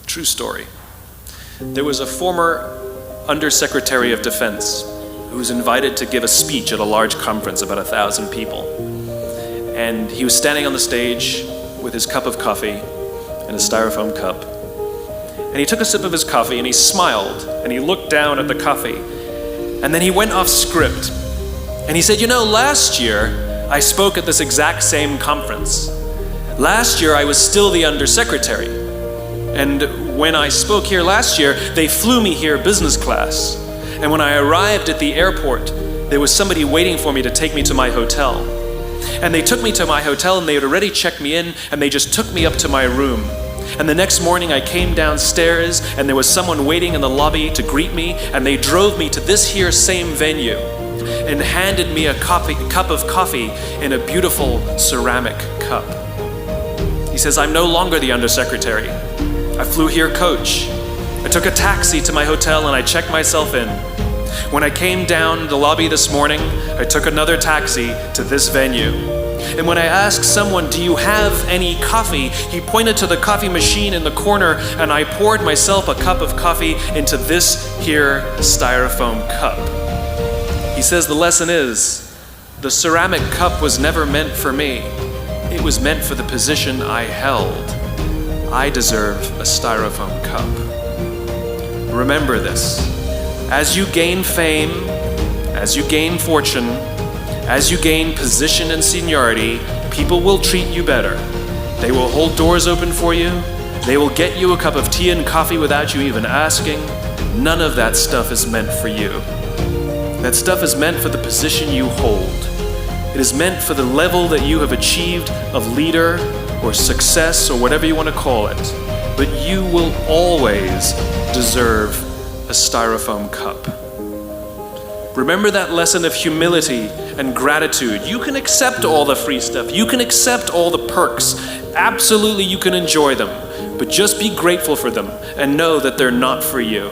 True story. There was a former Undersecretary of Defense who was invited to give a speech at a large conference, about 1,000 people. And he was standing on the stage with his cup of coffee in a styrofoam cup. And he took a sip of his coffee and he smiled and he looked down at the coffee. And then he went off script. And he said, last year I spoke at this exact same conference. Last year I was still the Undersecretary. And when I spoke here last year, they flew me here business class. And when I arrived at the airport, there was somebody waiting for me to take me to my hotel. And they took me to my hotel and they had already checked me in and they just took me up to my room. And the next morning I came downstairs and there was someone waiting in the lobby to greet me, and they drove me to this here same venue and handed me a cup of coffee in a beautiful ceramic cup. He says, I'm no longer the Undersecretary. I flew here coach. I took a taxi to my hotel and I checked myself in. When I came down the lobby this morning, I took another taxi to this venue. And when I asked someone, do you have any coffee? He pointed to the coffee machine in the corner and I poured myself a cup of coffee into this here styrofoam cup. He says the lesson is, the ceramic cup was never meant for me. It was meant for the position I held. I deserve a styrofoam cup. Remember this. As you gain fame, as you gain fortune, as you gain position and seniority, people will treat you better. They will hold doors open for you. They will get you a cup of tea and coffee without you even asking. None of that stuff is meant for you. That stuff is meant for the position you hold. It is meant for the level that you have achieved of leader or success or whatever you want to call it. But you will always deserve a styrofoam cup. Remember that lesson of humility and gratitude. You can accept all the free stuff. You can accept all the perks. Absolutely, you can enjoy them. But just be grateful for them and know that they're not for you.